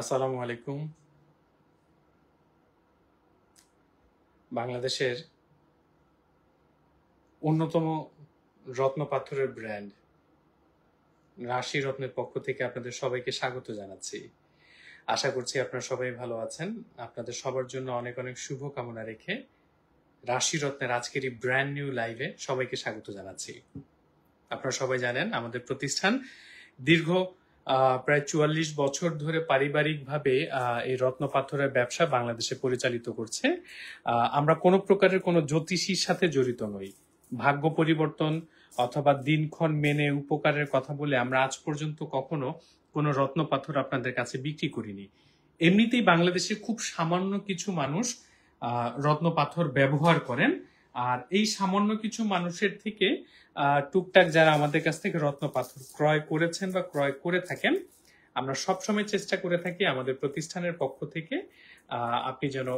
আসসালামু আলাইকুম। বাংলাদেশের অন্যতম রত্ন পাথরের ব্র্যান্ড রাশি রত্নের পক্ষ থেকে আপনাদের সবাইকে স্বাগত জানাচ্ছি। আশা করছি আপনারা সবাই ভালো আছেন। আপনাদের সবার জন্য অনেক অনেক শুভ কামনা রেখে রাশি রত্নের আজকের এই ব্র্যান্ড নিউ লাইভে সবাইকে স্বাগত জানাচ্ছি। আপনারা সবাই জানেন আমাদের প্রতিষ্ঠান দীর্ঘ প্রায় ৪৪ বছর ধরে পারিবারিকভাবে এই রত্ন পাথরের ব্যবসা বাংলাদেশে পরিচালিত করছে। আমরা কোনো প্রকারের কোনো জ্যোতিষীর সাথে জড়িত নই। ভাগ্য পরিবর্তন অথবা দিনক্ষণ মেনে উপকারের কথা বলে আমরা আজ পর্যন্ত কখনো কোনো রত্ন পাথর আপনাদের কাছে বিক্রি করিনি। এমনিতেই বাংলাদেশে খুব সামান্য কিছু মানুষ রত্ন পাথর ব্যবহার করেন, আর এই সামান্য কিছু মানুষের থেকে টুকটাক যারা আমাদের কাছ থেকে রত্ন পাথর ক্রয় করেছেন বা ক্রয় করে থাকেন, আমরা সবসময় চেষ্টা করে থাকি আমাদের প্রতিষ্ঠানের পক্ষ থেকে আপনি যেন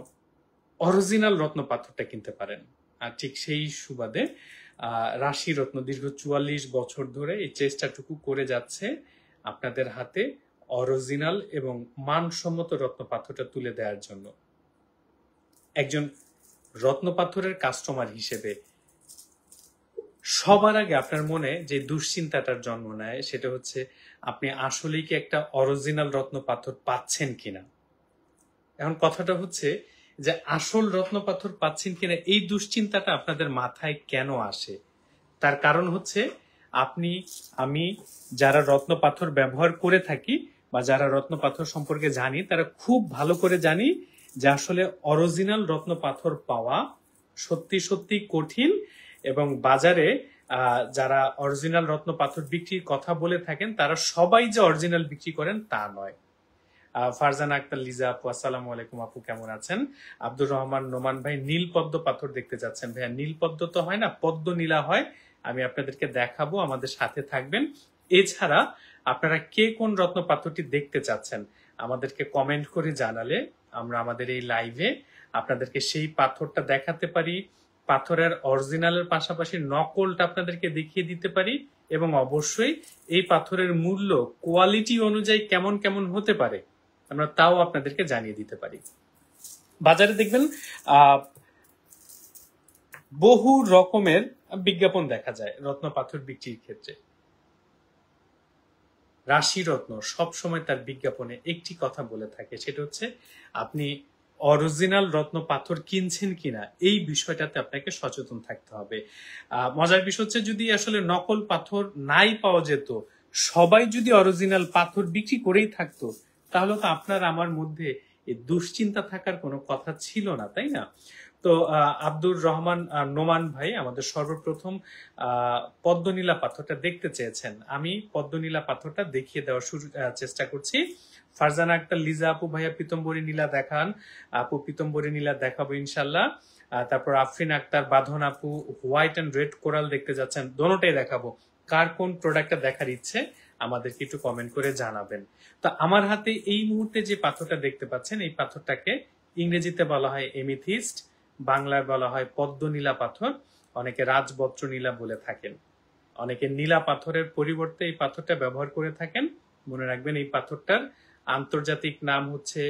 অরিজিনাল রত্ন পাথরটা কিনতে পারেন। আর ঠিক সেই সুবাদে রাশি রত্ন দীর্ঘ ৪৪ বছর ধরে এই চেষ্টাটুকু করে যাচ্ছে আপনাদের হাতে অরিজিনাল এবং মানসম্মত রত্ন পাথরটা তুলে দেওয়ার জন্য। একজন রত্ন পাথরের কাস্টমার হিসেবে সবার আগে আপনার মনে যে দুশ্চিন্তাটার জন্ম নেয় সেটা হচ্ছে আপনি আসলেই কি একটা অরিজিনাল রত্ন পাথর পাচ্ছেন কিনা। এখন কথাটা হচ্ছে যে আসল রত্ন পাথর পাচ্ছেন কিনা এই দুশ্চিন্তাটা আপনাদের মাথায় কেন আসে, তার কারণ হচ্ছে আমি যারা রত্ন পাথর ব্যবহার করে থাকি বা যারা রত্ন পাথর সম্পর্কে জানি তারা খুব ভালো করে জানি যে আসলে অরিজিনাল রত্ন পাথর পাওয়া সত্যি সত্যি কঠিন, এবং বাজারে যারা অরিজিনাল রত্ন পাথর বিক্রির কথা বলে থাকেন তারা সবাই যে অরিজিনাল বিক্রি করেন তা নয়। ফারজানা আক্তার লিজা আপু, আসসালামু আলাইকুম আপু, কেমন আছেন? আব্দুর রহমান নোমান ভাই নীল পদ্ম পাথর দেখতে যাচ্ছেন। ভাইয়া নীল পদ্ম তো হয় না, পদ্ম নীলা হয়। আমি আপনাদেরকে দেখাবো, আমাদের সাথে থাকবেন। এছাড়া আপনারা কে কোন রত্ন পাথরটি দেখতে চাচ্ছেন আমাদেরকে কমেন্ট করে জানালে আমরা আমাদের এই লাইভে আপনাদেরকে সেই পাথরটা দেখাতে পারি, পাথরের অরিজিনালের পাশাপাশি নকলটা আপনাদেরকে দেখিয়ে দিতে পারি, এবং অবশ্যই এই পাথরের মূল্য কোয়ালিটি অনুযায়ী কেমন কেমন হতে পারে আমরা তাও আপনাদেরকে জানিয়ে দিতে পারি। বাজারে দেখবেন বহু রকমের বিজ্ঞাপন দেখা যায় রত্ন পাথর বিক্রির ক্ষেত্রে। রাশি রত্ন সবসময় তার বিজ্ঞাপনে একটি কথা বলে থাকে, সেটা হচ্ছে আপনি অরিজিনাল রত্ন পাথর কিনছেন কিনা এই বিষয়টাতে আপনাকে সচেতন থাকতে হবে। মজার বিষয় হচ্ছে যদি আসলে নকল পাথর নাই পাওয়া যেত, সবাই যদি অরিজিনাল পাথর বিক্রি করেই থাকতো, তাহলে তো আপনার আমার মধ্যে এই দুশ্চিন্তা থাকার কোনো কথা ছিল না, তাই না? তো আব্দুর রহমান নোমান ভাই আমাদের সর্বপ্রথম পদ্মনীলা পাথরটা দেখতে চেয়েছেন। আমি পদ্মনীলা পাথরটা দেখিয়ে দেওয়ার চেষ্টা করছি। ফারজানা আক্তার লিজা আপু, ভাইয়া পিতম্বরী নীলা দেখান। আপু পিতম্বরী নীলা দেখাবো ইনশাল্লাহ। তারপর আফরিন আক্তার বাঁধন আপু হোয়াইট এন্ড রেড কোরাল দেখতে যাচ্ছেন, দোনোটাই দেখাবো। কার কোন প্রোডাক্টটা দেখার ইচ্ছে আমাদেরকে একটু কমেন্ট করে জানাবেন। তো আমার হাতে এই মুহূর্তে যে পাথরটা দেখতে পাচ্ছেন এই পাথরটাকে ইংরেজিতে বলা হয় এমিথিস্ট, বাংলায় বলা হয় পদ্মনীলা পাথর, অনেকে রাজবজ্র নীলা বলে থাকেন, অনেকে নীলা পাথরের পরিবর্তে এই পাথরটা ব্যবহার করে থাকেন। মনে রাখবেন এই পাথরটার আন্তর্জাতিক নাম হচ্ছে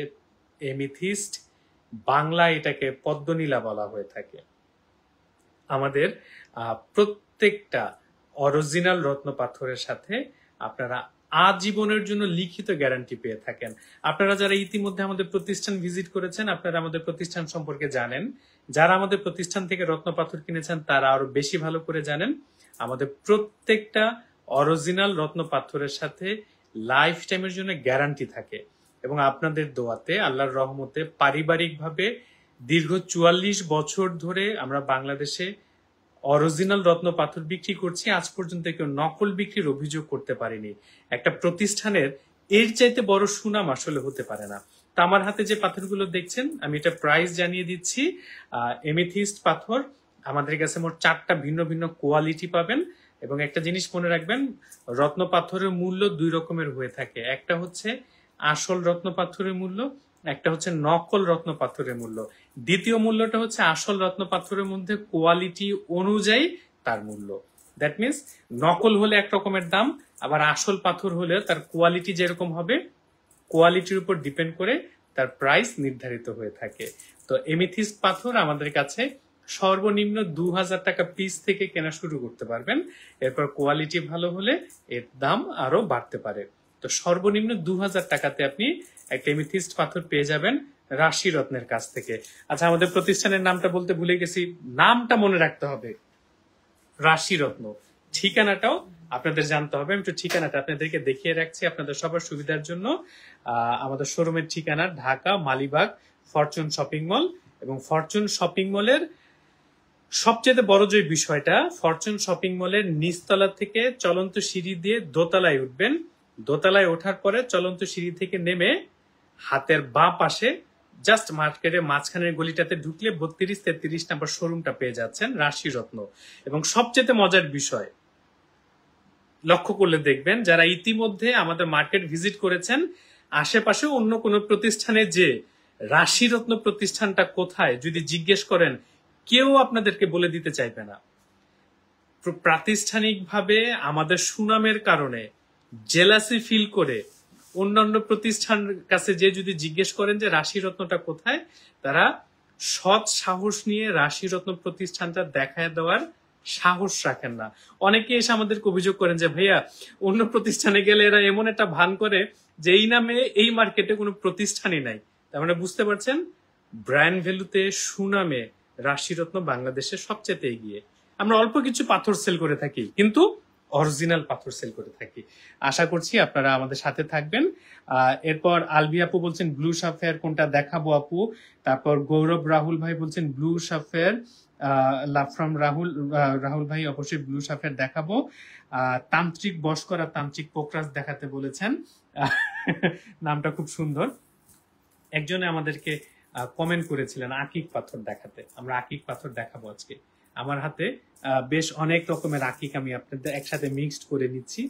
এমিথিস্ট, বাংলায় এটাকে পদ্মনীলা বলা হয়ে থাকে। আমাদের প্রত্যেকটা অরিজিনাল রত্ন পাথরের সাথে আপনারা আজীবনের জন্য লিখিত গ্যারান্টি পেয়ে থাকেন। আপনারা যারা ইতিমধ্যে আমাদের প্রতিষ্ঠান ভিজিট করেছেন আপনারা আমাদের প্রতিষ্ঠান সম্পর্কে জানেন, যারা আমাদের প্রতিষ্ঠান থেকে রত্ন পাথর কিনেছেন তারা আরো বেশি ভালো করে জানেন। আমাদের প্রত্যেকটা অরিজিনাল রত্ন পাথরের সাথে লাইফ টাইমের জন্য গ্যারান্টি থাকে, এবং আপনাদের দোয়াতে আল্লাহর রহমতে পারিবারিকভাবে দীর্ঘ ৪৪ বছর ধরে আমরা বাংলাদেশে অরিজিনাল রত্ন পাথর বিক্রি করছি। আজ পর্যন্ত কেউ নকল বিক্রির অভিযোগ করতে পারেনি। একটা প্রতিষ্ঠানের এর চাইতে বড় সুনাম আসলে হতে পারে না। তা আমার হাতে যে পাথরগুলো দেখছেন আমি এটা প্রাইস জানিয়ে দিচ্ছি। এমিথিস্ট পাথর আমাদের কাছে মোট 4টা ভিন্ন ভিন্ন কোয়ালিটি পাবেন, এবং একটা জিনিস মনে রাখবেন রত্ন পাথরের মূল্য 2 রকমের হয়ে থাকে। একটা হচ্ছে আসল রত্ন পাথরের মূল্য, একটা হচ্ছে নকল রত্ন পাথরের মূল্য। দ্বিতীয় মূল্যটা হচ্ছে আসল রত্ন পাথরের মধ্যে কোয়ালিটি অনুযায়ী তার মূল্য। দ্যাট মিনস নকল হলে এক রকমের দাম, আবার আসল পাথর হলে তার কোয়ালিটি যেরকম হবে কোয়ালিটির উপর ডিপেন্ড করে তার প্রাইস নির্ধারিত হয়ে থাকে। তো এমিথিস্ট পাথর আমাদের কাছে সর্বনিম্ন 2000 টাকা পিস থেকে কেনা শুরু করতে পারবেন। এরপর কোয়ালিটি ভালো হলে এর দাম আরো বাড়তে পারে। তো সর্বনিম্ন 2000 টাকাতে আপনি একটা এমিথিস্ট পাথর পেয়ে যাবেন রাশি রত্নের কাছ থেকে। আচ্ছা, আমাদের প্রতিষ্ঠানের নামটা বলতে ভুলে গেছি, নামটা মনে রাখতে হবে, রাশি রত্ন। ঠিকানাটাও আপনাদের জানতে হবে। আমি একটু ঠিকানাটা আপনাদেরকে দেখিয়ে রাখছি আপনাদের সবার সুবিধার জন্য। আমাদের শোরুমের ঠিকানা Dhaka Malibagh Fortune shopping mall, এবং ফরচুন শপিং মলের সবচেয়ে বড় যে বিষয়টা, ফরচুন শপিং মলের নিচতলা থেকে চলন্ত সিঁড়ি দিয়ে দোতলায় উঠবেন। দোতলায় ওঠার পরে চলন্ত সিঁড়ি থেকে নেমে হাতের বাঁ পাশে জাস্ট মার্কেটের মাঝখানের গলিটাতে ঢুকলে 32-33 নাম্বার শোরুমটা পেয়ে যাচ্ছেন রাশি রত্ন। এবং সবচেয়ে মজার বিষয় লক্ষ্য করলে দেখবেন, যারা ইতিমধ্যে আমাদের মার্কেট ভিজিট করেছেন, আশেপাশে অন্য কোনো প্রতিষ্ঠানে যে রাশি রত্ন প্রতিষ্ঠানটা কোথায় যদি জিজ্ঞেস করেন, কেউ আপনাদেরকে বলে দিতে চাইবে না। প্রাতিষ্ঠানিকভাবে আমাদের সুনামের কারণে জেলাসি ফিল করে অন্যান্য প্রতিষ্ঠানের কাছে যে যদি জিজ্ঞেস করেন যে রাশি রত্নটা কোথায়, তারা সৎ সাহস নিয়ে রাশি রত্ন প্রতিষ্ঠানটা দেখায় দেওয়ার সাহস রাখেন না। অনেকে এসে আমাদেরকে অভিযোগ করেন যে ভাইয়া, অন্য প্রতিষ্ঠানে গেলে এরা এমন একটা ভান করে যে এই নামে এই মার্কেটে কোনো প্রতিষ্ঠানই নাই। তার মানে বুঝতে পারছেন, ব্র্যান্ড ভ্যালুতে সুনামে রাশি রত্ন বাংলাদেশে সবচেয়ে এগিয়ে। আমরা অল্প কিছু পাথর সেল করে থাকি, কিন্তু অরিজিনাল পাথর সেল করে থাকি। আশা করছি আপনারা আমাদের সাথে থাকবেন। এরপর আলবি আপু বলছেন ব্লু সাফেয়ার কোনটা দেখাবো আপু। তারপর গৌরব রাহুল ভাই বলছেন ব্লু সাফেয়ার, লাভ ফ্রম রাহুল ভাই অবশ্যই ব্লু সাফেয়ার দেখাবো। তান্ত্রিক বস্কর আর তান্ত্রিক পোকরাজ দেখাতে বলেছেন, নামটা খুব সুন্দর। একজনে আমাদেরকে কমেন্ট করেছিলেন আকিক পাথর দেখাতে, আমরা আকিক পাথর দেখাবো আজকে। আমার হাতে বেশ অনেক রকমের আকিক আমি আপনাদের একসাথে মিক্সড করে নিচ্ছি,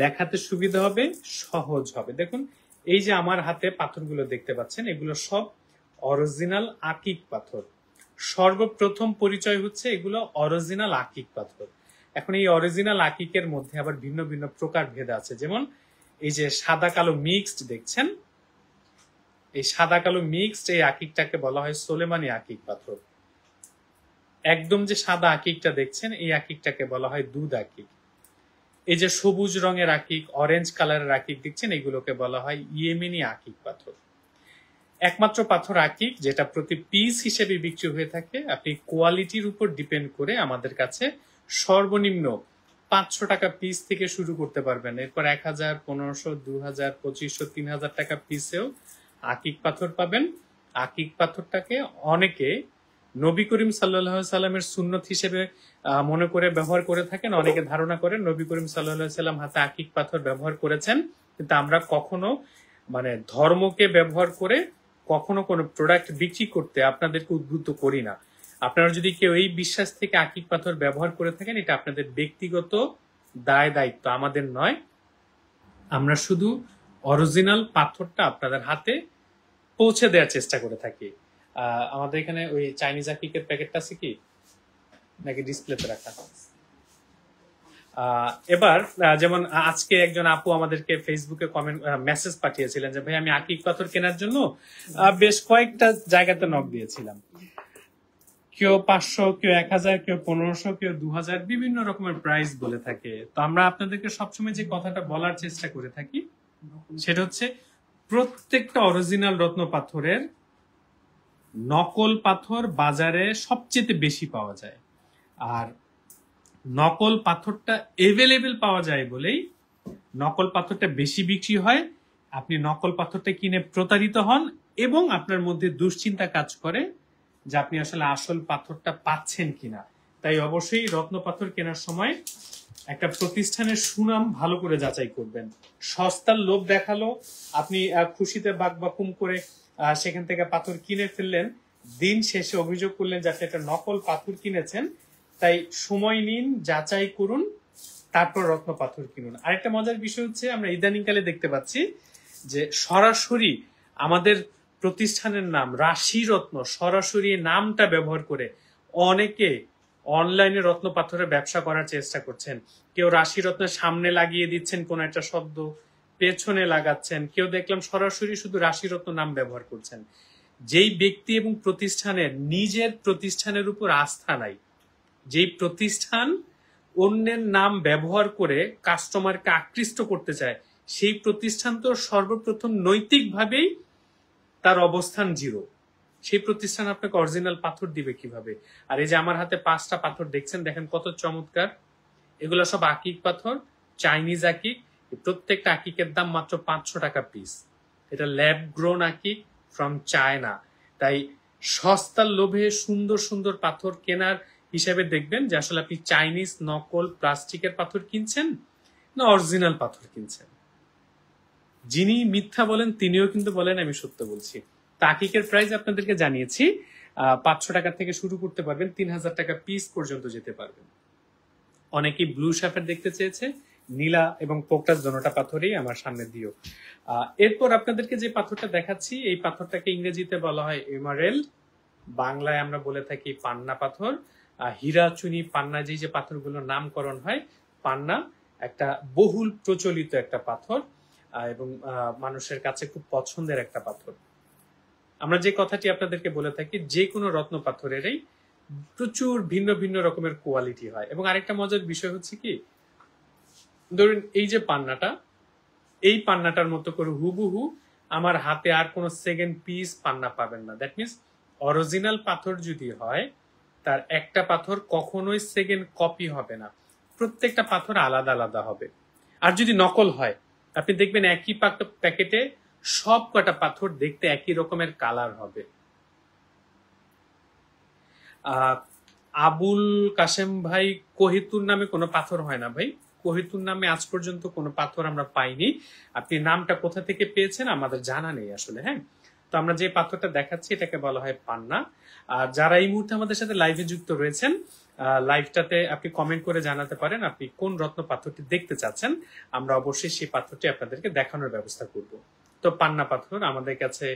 দেখাতে সুবিধা হবে, সহজ হবে। দেখুন, এই যে আমার হাতে পাথরগুলো দেখতে পাচ্ছেন, এগুলো সব অরিজিনাল আকিক পাথর। সর্বপ্রথম পরিচয় হচ্ছে এগুলো অরিজিনাল আকিক পাথর। এখন এই অরিজিনাল আকিকের মধ্যে আবার ভিন্ন ভিন্ন প্রকার ভেদ আছে। যেমন এই যে সাদা কালো মিক্সড দেখছেন, এই সাদা কালো মিক্সড এই আকিকটাকে বলা হয় সোলেমানি আকিক পাথর। একদম যে সাদা আকিকটা দেখছেন, এই আকিকটাকে বলা হয় দুধ আকিক। এই যে সবুজ রঙের আকিক, অরেঞ্জ কালারের আকিক দেখছেন, এগুলোকে বলা হয় ইয়েমেনি আকিক পাথর। একমাত্র পাথর আকিক যেটা প্রতি পিস হিসেবে বিক্রি হয়ে থাকে। আপনি কোয়ালিটির উপর ডিপেন্ড করে আমাদের কাছে সর্বনিম্ন 500 টাকা পিস থেকে শুরু করতে পারবেন। এরপর 1000, 1500, 2000, 2500, 3000 টাকা পিসেও আকিক পাথর পাবেন। আকিক পাথরটাকে অনেকে নবী করিম সাল্লাল্লাহু আলাইহি সাল্লামের সুন্নত হিসেবে মনে করে ব্যবহার করে থাকেন। অনেকে ধারণা করেন নবী করিম সাল্লাল্লাহু আলাইহি সাল্লাম হাতে আকিক পাথর ব্যবহার করেছেন, কিন্তু আমরা কখনো ধর্মকে ব্যবহার করে কখনো কোনো প্রোডাক্ট বিক্রি করতে আপনাদেরকে উদ্বুদ্ধ করি না। আপনারা যদি কেউ এই বিশ্বাস থেকে আকিক পাথর ব্যবহার করে থাকেন, এটা আপনাদের ব্যক্তিগত দায় দায়িত্ব, আমাদের নয়। আমরা শুধু অরিজিনাল পাথরটা আপনাদের হাতে পৌঁছে দেওয়ার চেষ্টা করে থাকি। আমাদের এখানে ওই চাইনিজ আকিকের প্যাকেটটা আছে কি, নাকি ডিসপ্লেতে রাখা? এবার যেমন আজকে একজন আপু আমাদেরকে ফেসবুকে কমেন্ট মেসেজ পাঠিয়েছিলেন যে ভাই, আমি আকিক পাথর কেনার জন্য বেশ কয়েকটা জায়গাতে নক দিয়েছিলাম। কেউ 500, কেউ 1000, কেউ 1500, কেউ 2000, বিভিন্ন রকমের প্রাইস বলে থাকে। তো আমরা আপনাদেরকে সবসময় যে কথাটা বলার চেষ্টা করে থাকি সেটা হচ্ছে, প্রত্যেকটা অরিজিনাল রত্ন পাথরের নকল পাথর বাজারে সবচেয়ে বেশি পাওয়া যায়। আর নকল পাথরটা এভেলেবেল পাওয়া যায় বলেই নকল পাথরটা বেশি বিক্রি হয়। আপনি নকল পাথরটা কিনে প্রতারিত হন এবং আপনার মধ্যে দুশ্চিন্তা কাজ করে যে আপনি আসলে আসল পাথরটা পাচ্ছেন কিনা। তাই অবশ্যই রত্ন পাথর কেনার সময় একটা প্রতিষ্ঠানের সুনাম ভালো করে যাচাই করবেন। সস্তার লোভ দেখালো, আপনি খুশিতে বাকবাকুম করে সেখান থেকে পাথর কিনে ফেললেন, দিন শেষে অভিযোগ করলেন যে আপনি একটা নকল পাথর কিনেছেন। তাই সময় নিন, যাচাই করুন, তারপর রত্ন পাথর কিনুন। আরেকটা মজার বিষয় হচ্ছে, আমরা ইদানিংকালে দেখতে পাচ্ছি যে সরাসরি আমাদের প্রতিষ্ঠানের নাম রাশি রত্ন, সরাসরি নামটা ব্যবহার করে অনেকে অনলাইনে রত্ন পাথরের ব্যবসা করার চেষ্টা করছেন। কেউ রাশি রত্নের সামনে লাগিয়ে দিচ্ছেন কোন একটা শব্দ, পেছনে লাগাচ্ছেন, কেউ দেখলাম সরাসরি শুধু রাশিরত্ন নাম ব্যবহার করছেন। যেই ব্যক্তি এবং প্রতিষ্ঠানের নিজের প্রতিষ্ঠানের উপর আস্থা নাই, যেই প্রতিষ্ঠান অন্যের নাম ব্যবহার করে কাস্টমারকে আকৃষ্ট করতে চায়, সেই প্রতিষ্ঠান তো সর্বপ্রথম নৈতিকভাবেই তার অবস্থান জিরো। সেই প্রতিষ্ঠান আপনাকে অরিজিনাল পাথর দিবে কিভাবে? আর এই যে আমার হাতে 5টা পাথর দেখছেন, দেখেন কত চমৎকার। এগুলো সব আকিক পাথর, চাইনিজ আকিক। প্রত্যেকটা আকিকের দাম মাত্র 500 টাকা পিস। এটা ল্যাব গ্রোন আকিক ফ্রম চায়না। তাই সস্তার লোভে সুন্দর সুন্দর পাথর কেনার হিসাবে দেখবেন যে আসলে আপনি চাইনিজ নকল প্লাস্টিকের পাথর কিনছেন না অরিজিনাল পাথর কিনছেন। যিনি মিথ্যা বলেন তিনিও কিন্তু বলেন আমি সত্য বলছি। তাকিকের প্রাইস আপনাদেরকে জানিয়েছি, 500 টাকা থেকে শুরু করতে পারবেন, 3000 টাকা পিস পর্যন্ত যেতে পারবেন। অনেকেই ব্লু শাফের দেখতে চেয়েছে, নীলা এবং পোকটাস দোনোটা পাথরই আমার সামনে দিও। এরপর আপনাদেরকে যে পাথরটা দেখাচ্ছি, এই পাথরটাকে ইংরেজিতে বলা হয় এমারেল্ড, বাংলায় আমরা বলে থাকি পান্না পাথর। হীরা চুনি পান্না যে পাথরগুলোর নামকরণ হয়, পান্না একটা বহুল প্রচলিত একটা পাথর এবং মানুষের কাছে খুব পছন্দের একটা পাথর। আমরা যে কথাটি আপনাদেরকে বলে থাকি, যে কোনো রত্ন পাথরেরই প্রচুর ভিন্ন ভিন্ন রকমের কোয়ালিটি হয়। এবং আরেকটা মজার বিষয় হচ্ছে কি, ধরুন এই যে পান্নাটা, এই পান্নাটার মতো করে হুবহু আমার হাতে আর কোনো সেকেন্ড পিস পান্না পাবেন না। দ্যাট মিনস অরিজিনাল পাথর যদি হয়, তার একটা পাথর কখনোই সেকেন্ড কপি হবে না, প্রত্যেকটা পাথর আলাদা আলাদা হবে। আর যদি নকল হয়, আপনি দেখবেন একই প্যাকেটে সব কটা পাথর দেখতে একই রকমের কালার হবে। আবুল কাশেম ভাই, কোহিতুর নামে কোনো পাথর হয় না ভাই। কোহিতুর নামে আজ পর্যন্ত কোনো পাথর আমরা পাইনি। আপনি নামটা কোথা থেকে পেয়েছেন আমাদের জানা নেই আসলে। হ্যাঁ, তো আমরা যে পাথরটা দেখাচ্ছি এটাকে বলা হয় পান্না। আর যারা এই মুহূর্তে আমাদের সাথে লাইভে যুক্ত রয়েছেন, লাইভটাতে আপনি কমেন্ট করে জানাতে পারেন আপনি কোন রত্ন পাথরটি দেখতে চাচ্ছেন। আমরা অবশ্যই সেই পাথরটি আপনাদেরকে দেখানোর ব্যবস্থা করব। তো পান্না পাথর আমাদের কাছে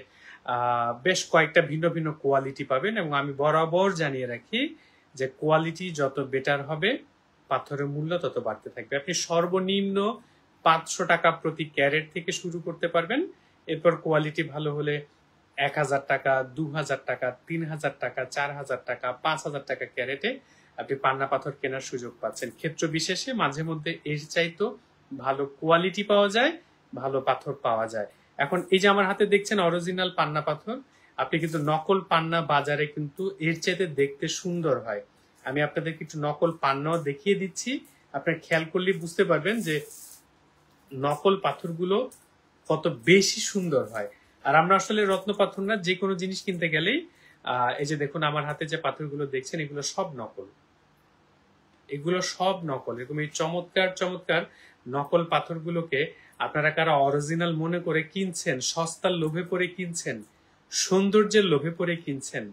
বেশ কয়েকটা ভিন্ন ভিন্ন কোয়ালিটি পাবেন, এবং আমি বরাবর জানিয়ে রাখি যে কোয়ালিটি যত বেটার হবে পাথরের মূল্য তত বাড়তে থাকবে। আপনি সর্বনিম্ন 500 টাকা প্রতি ক্যারেট থেকে শুরু করতে পারবেন। এরপর কোয়ালিটি ভালো হলে 1000 টাকা, 2000 টাকা, 3000 টাকা, 4000 টাকা, 5000 টাকা ক্যারেটে আপনি পান্না পাথর কেনার সুযোগ পাচ্ছেন। ক্ষেত্র বিশেষে মাঝে মধ্যে এর চাইতো ভালো কোয়ালিটি পাওয়া যায়, ভালো পাথর পাওয়া যায়। এখন এই যে আমার হাতে দেখছেন অরিজিনাল পান্না পাথর, আপনি কিন্তু নকল পান্না বাজারে কিন্তু এর চাইতে দেখতে সুন্দর হয়। আমি আপনাদেরকে একটু নকল পান্নাও দেখিয়ে দিচ্ছি, আপনার খেয়াল করলে বুঝতে পারবেন যে নকল পাথরগুলো কত বেশি সুন্দর হয়। আর আমরা আসলে রত্ন পাথর না, যে কোনো জিনিস কিনতে গেলেই এই যে দেখুন আমার হাতে যে পাথরগুলো দেখছেন, এগুলো সব নকল, এগুলো সব নকল। এরকম এই চমৎকার চমৎকার নকল পাথরগুলোকে আপনারা কারা অরিজিনাল মনে করে কিনছেন, সস্তার লোভে পড়ে কিনছেন, সৌন্দর্যের লোভে পড়ে কিনছেন,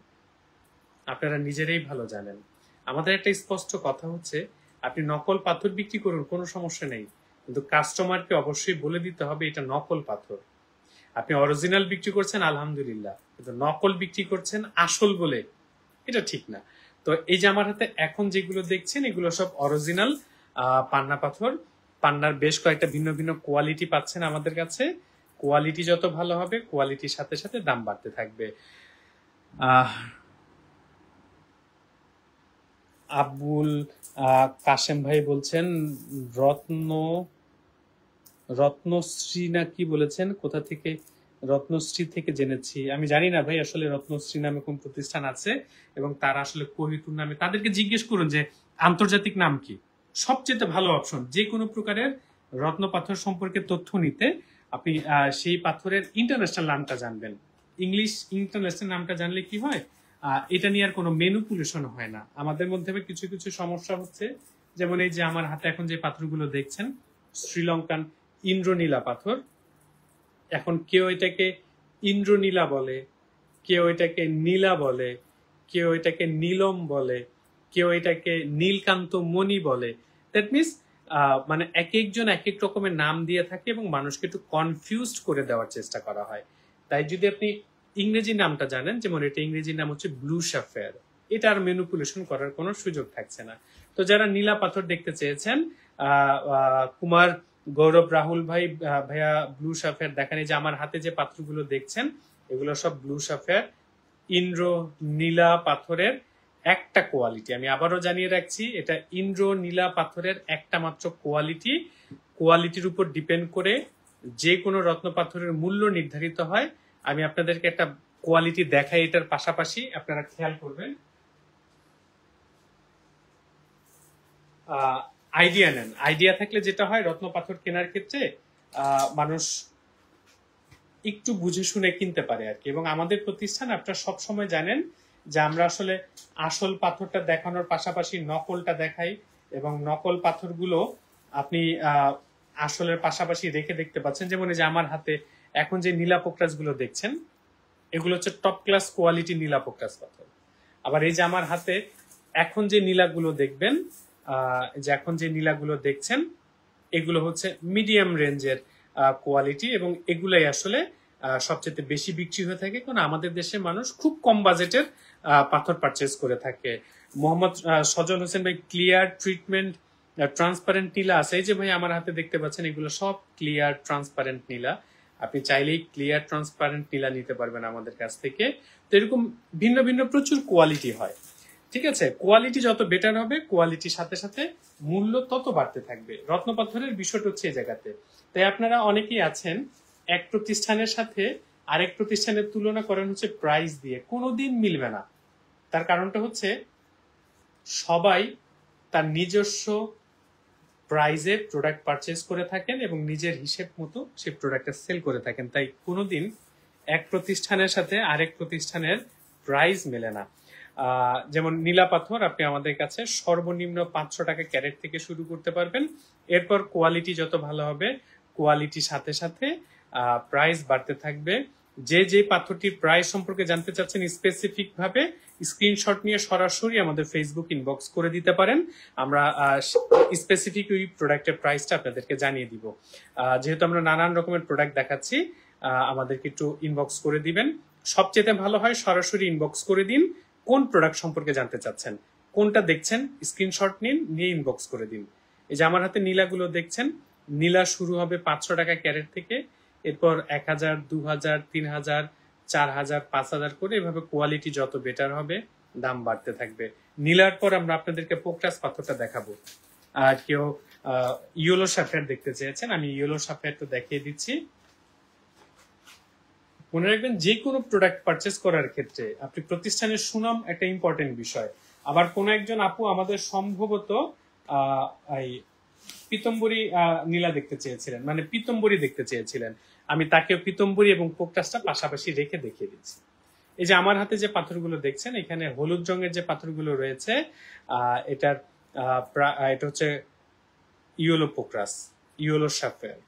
আপনারা নিজেরাই ভালো জানেন। আমাদের একটা স্পষ্ট কথা হচ্ছে, আপনি নকল পাথর বিক্রি করুন, কোনো সমস্যা নেই, কিন্তু কাস্টমারকে অবশ্যই বলে দিতে হবে এটা নকল পাথর। আপনি অরিজিনাল বিক্রি করছেন আলহামদুলিল্লাহ, কিন্তু নকল বিক্রি করছেন আসল বলে, এটা ঠিক না। তো এই যে আমার হাতে এখন যেগুলো দেখছেন, এগুলো সব অরিজিনাল পান্না পাথর। পান্নার বেশ কয়েকটা ভিন্ন ভিন্ন কোয়ালিটি পাচ্ছেন আমাদের কাছে। কোয়ালিটি যত ভালো হবে, কোয়ালিটির সাথে সাথে দাম বাড়তে থাকবে। আবুল কাশেম ভাই বলছেন রত্নশ্রী না কি বলেছেন, কোথা থেকে? রত্নশ্রী থেকে জেনেছি, আমি জানি না ভাই আসলে রত্নশ্রী নামে কোন প্রতিষ্ঠান আছে এবং তারা আসলে কোহিতুর নামে, তাদেরকে জিজ্ঞেস করুন যে আন্তর্জাতিক নাম কি। সবচেয়ে ভালো অপশন যে কোনো প্রকারের রত্ন পাথর সম্পর্কে তথ্য নিতে আপনি সেই পাথরের ইন্টারন্যাশনাল নামটা জানবেন। ইংলিশ ইন্টারন্যাশনাল নামটা জানলে কি হয়, এটা নিয়ে আর কোনো ম্যানিপুলেশন হয় না। আমাদের মধ্যে কিছু কিছু সমস্যা হচ্ছে, যেমন এই যে আমার হাতে এখন যে পাথরগুলো দেখছেন, শ্রীলঙ্কান ইন্দ্রনীলা পাথর। এখন কেউ এটাকে ইন্দ্রনীলা বলে, কেউ এটাকে নীলা বলে, কেউ এটাকে নীলম বলে, কেউ এটাকে নীলকান্ত মণি বলে। দ্যাট মিনস মানে এক একজন এক এক রকমের নাম দিয়ে থাকে এবং মানুষকে একটু কনফিউজড করে দেওয়ার চেষ্টা করা হয়। তাই যদি আপনি ইংরেজি নামটা জানেন, যেমন এটা ইংরেজি নাম হচ্ছে ব্লু শাফেয়ার, এটা আর ম্যানিপুলেশন করার কোনো সুযোগ থাকছে না। তো যারা নীলা পাথর দেখতে চেয়েছেন, কুমার গৌরব রাহুল ভাই, ভাইয়া ব্লু সাফেয়ার দেখেন। এই যে আমার হাতে যে পাথরগুলো দেখছেন এগুলো সব ব্লু সাফেয়ার ইন্দ্র নীলা পাথরের একটা কোয়ালিটি। আমি আবারও জানিয়ে রাখছি, এটা ইন্দ্র নীলা পাথরের একটা মাত্র কোয়ালিটি। কোয়ালিটির উপর ডিপেন্ড করে যে কোনো রত্ন পাথরের মূল্য নির্ধারিত হয়। আমি আপনাদেরকে একটা কোয়ালিটি দেখাই, এটার পাশাপাশি আপনারা খেয়াল করবেন, আইডিয়া নেন। আইডিয়া থাকলে যেটা হয়, রত্ন পাথর কেনার ক্ষেত্রে মানুষ একটু বুঝে শুনে কিনতে পারে আর কি। এবং আমাদের প্রতিষ্ঠান আপনারা সব সময় জানেন যে আমরা আসলে আসল পাথরটা দেখানোর পাশাপাশি নকলটা দেখাই, এবং নকল পাথরগুলো আপনি আসলের পাশাপাশি রেখে দেখতে পাচ্ছেন। যেমন এই যে আমার হাতে এখন যে নীলা পোক্রাস গুলো দেখছেন এগুলো হচ্ছে টপ ক্লাস কোয়ালিটি নীলা পোক্রাস পাথর। আবার এই যে আমার হাতে এখন যে নীলাগুলো দেখবেন, যে এখন যে নীলাগুলো দেখছেন এগুলো হচ্ছে মিডিয়াম রেঞ্জের কোয়ালিটি, এবং এগুলাই আসলে সবচেয়ে বেশি বিক্রি হয়ে থাকে, কারণ আমাদের দেশে মানুষ খুব কম বাজেটের পাথর পারচেজ করে থাকে। মোহাম্মদ সজল হোসেন ভাই, ক্লিয়ার ট্রিটমেন্ট ট্রান্সপারেন্ট নীলা আছে। এই যে ভাই আমার হাতে দেখতে পাচ্ছেন এগুলো সব ক্লিয়ার ট্রান্সপারেন্ট নীলা। আপনি চাইলেই ক্লিয়ার ট্রান্সপারেন্ট নীলা নিতে পারবেন আমাদের কাছ থেকে। তো এরকম ভিন্ন ভিন্ন প্রচুর কোয়ালিটি হয়, ঠিক আছে। কোয়ালিটি যত বেটার হবে, কোয়ালিটির সাথে সাথে মূল্য তত বাড়তে থাকবে। রত্নপাথরের বিষয়টা হচ্ছে এই জায়গাতে। তাই আপনারা অনেকেই আছেন এক প্রতিষ্ঠানের সাথে আরেক প্রতিষ্ঠানের তুলনা করেন হচ্ছে প্রাইস দিয়ে, কোনোদিন মিলবে না। তার কারণটা হচ্ছে সবাই তার নিজস্ব প্রাইজে প্রোডাক্ট পারচেজ করে থাকেন এবং নিজের হিসেব মতো সেই প্রোডাক্টটা সেল করে থাকেন। তাই কোনোদিন এক প্রতিষ্ঠানের সাথে আরেক প্রতিষ্ঠানের প্রাইস মেলে না। যেমন নীলা পাথর আপনি আমাদের কাছে সর্বনিম্ন 500 টাকা ক্যারেট থেকে শুরু করতে পারবেন। এরপর কোয়ালিটি যত ভালো হবে, কোয়ালিটির সাথে সাথে প্রাইস বাড়তে থাকবে। যে যে পাথরটির প্রাইস সম্পর্কে জানতে চাচ্ছেন স্পেসিফিক ভাবে স্ক্রিনশট নিয়ে সরাসরি আমাদের ফেসবুক ইনবক্স করে দিতে পারেন। আমরা স্পেসিফিক ওই প্রোডাক্টের প্রাইসটা আপনাদেরকে জানিয়ে দিব। যেহেতু আমরা নানান রকমের প্রোডাক্ট দেখাচ্ছি, আমাদেরকে একটু ইনবক্স করে দিবেন। সবচেয়ে ভালো হয় সরাসরি ইনবক্স করে দিন কোন প্রোডাক্ট সম্পর্কে জানতে চাচ্ছেন, কোনটা দেখছেন স্ক্রিনশট নিন, নিয়ে ইনবক্স করে দিন। এই যে আমার হাতে নীলাগুলো দেখছেন, নীলা শুরু হবে 500 টাকা ক্যারেট থেকে, এরপর 1000, 2000, 3000, 4000, 5000 করে এভাবে কোয়ালিটি যত বেটার হবে দাম বাড়তে থাকবে। নীলার পর আমরা আপনাদেরকে পোক্রাস পাথরটা দেখাবো। আর কেউ ইয়েলো সাফেয়ার দেখতে চেয়েছেন, আমি ইয়েলো সাফেয়ারটা দেখিয়ে দিচ্ছি। মনে রাখবেন যে কোনো প্রোডাক্ট পারচেস করার ক্ষেত্রে আপনি প্রতিষ্ঠানের সুনাম একটা ইম্পর্টেন্ট বিষয়। আবার কোন একজন আপু আমাদের সম্ভবত পিতম্বরী নীলা দেখতে চেয়েছিলেন, মানে পিতম্বরী দেখতে চেয়েছিলেন। আমি তাকে পিতম্বরী এবং পোক্রাসটা পাশাপাশি রেখে দেখিয়ে দিচ্ছি। এই যে আমার হাতে যে পাথরগুলো দেখছেন, এখানে হলুদ রঙের যে পাথরগুলো রয়েছে এটা হচ্ছে ইয়েলো পোক্রাস, ইয়েলো সাফেয়ার।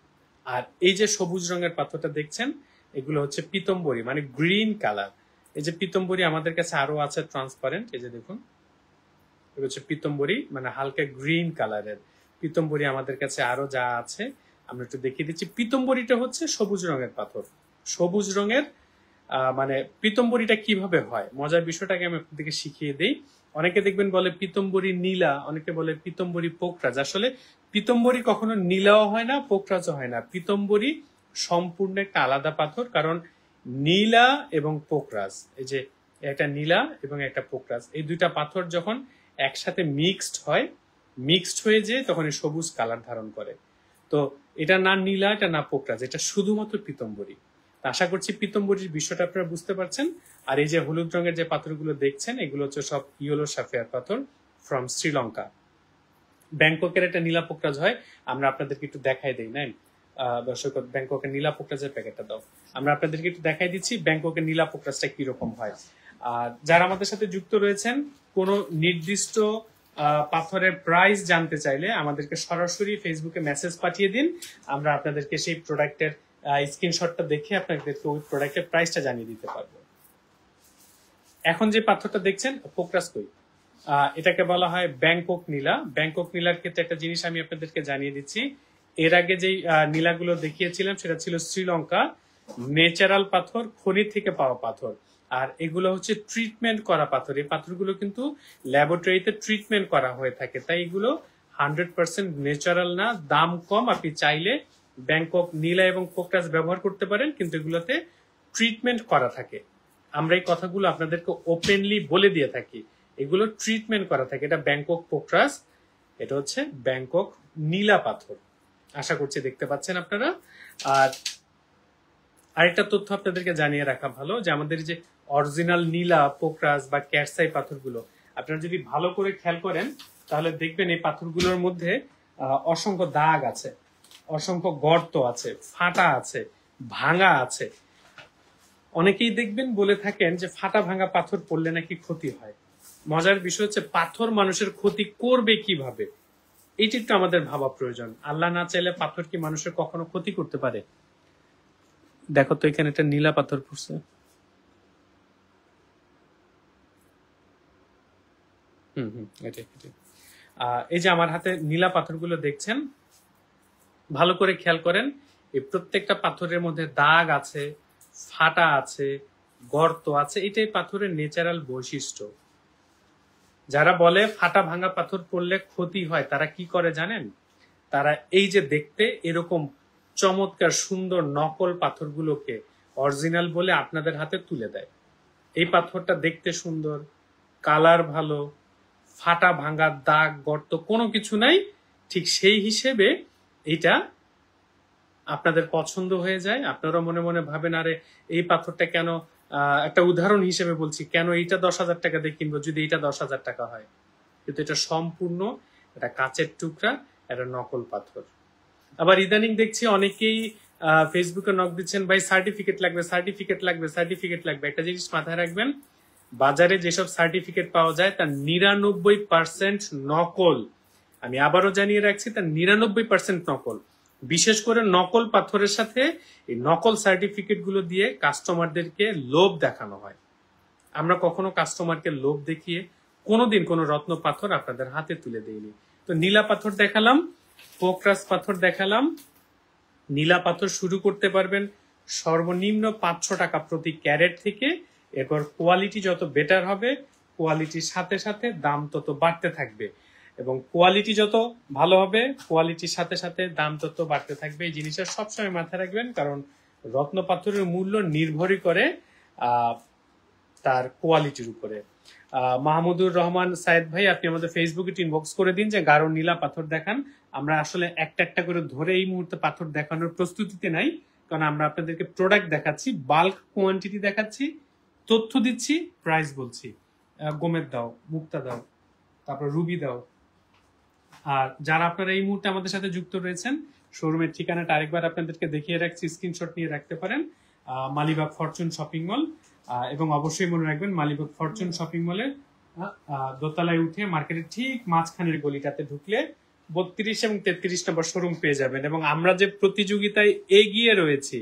আর এই যে সবুজ রঙের পাথরটা দেখছেন এগুলো হচ্ছে পিতম্বরী, মানে গ্রিন কালার। এই যে পিতম্বরী আমাদের কাছে আরো আছে ট্রান্সপারেন্ট, এই যে দেখুন এগুলো হচ্ছে পিতম্বরী, মানে হালকা গ্রিন কালারের পিতম্বরী আমাদের কাছে আরো যা আছে আমরা একটু দেখিয়ে দিচ্ছি। পিতম্বরীটা হচ্ছে সবুজ রঙের পাথর, সবুজ রঙের মানে পিতম্বরীটা কিভাবে হয় মজার বিষয়টাকে আমি আপনাদেরকে শিখিয়ে দিই। অনেকে দেখবেন বলে পিতম্বরী নীলা, অনেকে বলে পিতম্বরী পোক্রাজ। আসলে পিতম্বরী কখনো নীলাও হয় না, পোক্রাজও হয় না। পিতম্বরী সম্পূর্ণ একটা আলাদা পাথর, কারণ নীলা এবং পোক্রাজ, এই যে একটা নীলা এবং একটা পোক্রাজ, এই দুইটা পাথর যখন একসাথে মিক্সড হয়, মিক্সড হয়ে যায় তখন এই সবুজ কালার ধারণ করে। তো এটা না নীলা, এটা না পোক্রাজ, এটা শুধুমাত্র পিতম্বরী। আশা করছি পিতম্বরীর বিষয়টা আপনারা বুঝতে পারছেন। আর এই যে হলুদ রঙের যে পাথরগুলো দেখছেন এগুলো হচ্ছে সব ইয়েলো সাফেয়ার পাথর ফ্রম শ্রীলঙ্কা। ব্যাংককের একটা নীলা পোক্রাজ হয়, আমরা আপনাদেরকে একটু দেখাই দিই। নাই দর্শক, ব্যাংককের নীলা পোক্রাজের প্যাকেটটা দাও, আমরা আপনাদেরকে একটু দেখাই দিচ্ছি ব্যাংককের নীলা পোক্রাজটা কিরকম হয়। আর যারা আমাদের সাথে যুক্ত রয়েছেন, কোনো নির্দিষ্ট পাথরের প্রাইস জানতে চাইলে আমাদেরকে সরাসরি ফেসবুকে মেসেজ পাঠিয়ে দিন, আমরা আপনাদেরকে সেই প্রোডাক্টের স্ক্রিনশটটা দেখে আপনাদেরকে ওই প্রোডাক্টের প্রাইসটা জানিয়ে দিতে পারবো। এখন যে পাথরটা দেখছেন পোক্রাস কই, এটাকে বলা হয় ব্যাংকক নীলা। ব্যাংকক নীলার ক্ষেত্রে একটা জিনিস আমি আপনাদেরকে জানিয়ে দিচ্ছি, এর আগে যে নীলাগুলো দেখিয়েছিলাম সেটা ছিল শ্রীলঙ্কা ন্যাচারাল পাথর, খনি থেকে পাওয়া পাথর। আর এগুলো হচ্ছে ট্রিটমেন্ট করা পাথর। এই পাথরগুলো কিন্তু ল্যাবরেটরিতে ট্রিটমেন্ট করা হয়ে থাকে, তাই এগুলো 100% ন্যাচারাল না, দাম কম। আপনি চাইলে ব্যাংকক নীলা এবং পোকরাজ ব্যবহার করতে পারেন, কিন্তু এগুলোতে ট্রিটমেন্ট করা থাকে। আমরা এই কথাগুলো আপনাদেরকে ওপেনলি বলে দিয়ে থাকি, এগুলো ট্রিটমেন্ট করা থাকে। এটা ব্যাংকক পোকরাজ, এটা হচ্ছে ব্যাংকক নীলা পাথর। আশা করছি দেখতে পাচ্ছেন আপনারা। আর আরেকটা তথ্য আপনাদেরকে জানিয়ে রাখা ভালো, যে আমাদের যে অরিজিনাল নীলা পোকরাজ বা ক্যাটসাই পাথরগুলো আপনারা যদি ভালো করে খেয়াল করেন তাহলে দেখবেন এই পাথরগুলোর মধ্যে অসংখ্য দাগ আছে, অসংখ্য গর্ত আছে, ফাটা আছে, ভাঙা আছে। অনেকেই দেখবেন বলে থাকেন যে ফাটা ভাঙা পাথর পড়লে নাকি ক্ষতি হয়। মজার বিষয় হচ্ছে পাথর মানুষের ক্ষতি করবে কিভাবে, এটি একটু আমাদের ভাবা প্রয়োজন। আল্লাহ না চাইলে পাথর কি মানুষের কখনো ক্ষতি করতে পারে? দেখো তো এখানে একটা নীলা পাথর পড়ছে। এটাই। এই যে আমার হাতে নীলা পাথরগুলো দেখছেন, ভালো করে খেয়াল করেন, এই প্রত্যেকটা পাথরের মধ্যে দাগ আছে, ফাটা আছে, গর্ত আছে। এটাই পাথরের ন্যাচারাল বৈশিষ্ট্য। যারা বলে ফাটা ভাঙা পাথর পড়লে ক্ষতি হয়, তারা কি করে জানেন? তারা এই যে দেখতে এরকম চমৎকার সুন্দর নকল পাথরগুলোকে অরিজিনাল বলে আপনাদের হাতে তুলে দেয়। এই পাথরটা দেখতে সুন্দর, কালার ভালো, ফাটা ভাঙা দাগ গর্ত কোনো কিছু নাই, ঠিক সেই হিসেবে এটা আপনাদের পছন্দ হয়ে যায়। আপনারা মনে মনে ভাবেন আরে এই পাথরটা কেন, একটা উদাহরণ হিসেবে বলছি, কেন এইটা 10,000 টাকা দিয়ে কিনবো যদি এটা 10,000 টাকা হয়? কিন্তু এটা সম্পূর্ণ এটা কাচের টুকরা, এটা নকল পাথর। আবার ইদানিং দেখছি অনেকেই ফেসবুকে নক দিচ্ছেন, ভাই সার্টিফিকেট লাগবে, সার্টিফিকেট লাগবে, সার্টিফিকেট লাগবে। একটা জিনিস মাথায় রাখবেন, বাজারে যেসব সার্টিফিকেট পাওয়া যায় তার 99% নকল। আমি আবারও জানিয়ে রাখছি, তার 99% নকল। বিশেষ করে নকল পাথরের সাথে এই নকল সার্টিফিকেট গুলো দিয়ে কাস্টমারদেরকে লোভ দেখানো হয়। আমরা কখনো কাস্টমারকে লোভ দেখিয়ে কোনোদিন কোনো রত্ন পাথর আপনাদের হাতে তুলে দেইনি। তো নীলা পাথর দেখালাম, পোকরাজ পাথর দেখালাম। নীলা পাথর শুরু করতে পারবেন সর্বনিম্ন 500 টাকা প্রতি ক্যারেট থেকে। এরপর কোয়ালিটি যত বেটার হবে, কোয়ালিটির সাথে সাথে দাম তত বাড়তে থাকবে, এবং কোয়ালিটি যত ভালো হবে কোয়ালিটির সাথে সাথে দাম তত বাড়তে থাকবে। এই জিনিসটা সবসময় মাথায় রাখবেন, কারণ রত্ন পাথরের মূল্য নির্ভরই করে তার কোয়ালিটির উপরে। মাহমুদুর রহমান সায়েদ ভাই, আপনি আমাদের ফেসবুকে ইনবক্স করে দিন যে গাঢ় নীলা পাথর দেখান। আমরা আসলে একটা একটা করে ধরে এই মুহূর্তে পাথর দেখানোর প্রস্তুতিতে নাই, কারণ আমরা আপনাদেরকে প্রোডাক্ট দেখাচ্ছি, বাল্ক কোয়ান্টিটি দেখাচ্ছি, তথ্য দিচ্ছি, প্রাইস বলছি। গোমেদ দাও, মুক্তা দাও, তারপর রুবি দাও। আর যারা আপনারা এই মুহূর্তে আমাদের সাথে যুক্ত রয়েছেন, শোরুমের ঠিকানাটা আরেকবার আপনাদেরকে দেখিয়ে রাখছি, স্ক্রিনশট নিয়ে রাখতে পারেন। মালিবাগ ফরচুন শপিং মল, এবং অবশ্যই মনে রাখবেন মালিবাগ ফরচুন শপিং মলে দোতলায় উঠে মার্কেটের ঠিক মাঝখানের গলিটাতে ঢুকলে 32 এবং 33 নম্বর শোরুম পেয়ে যাবেন। এবং আমরা যে প্রতিযোগিতায় এগিয়ে রয়েছি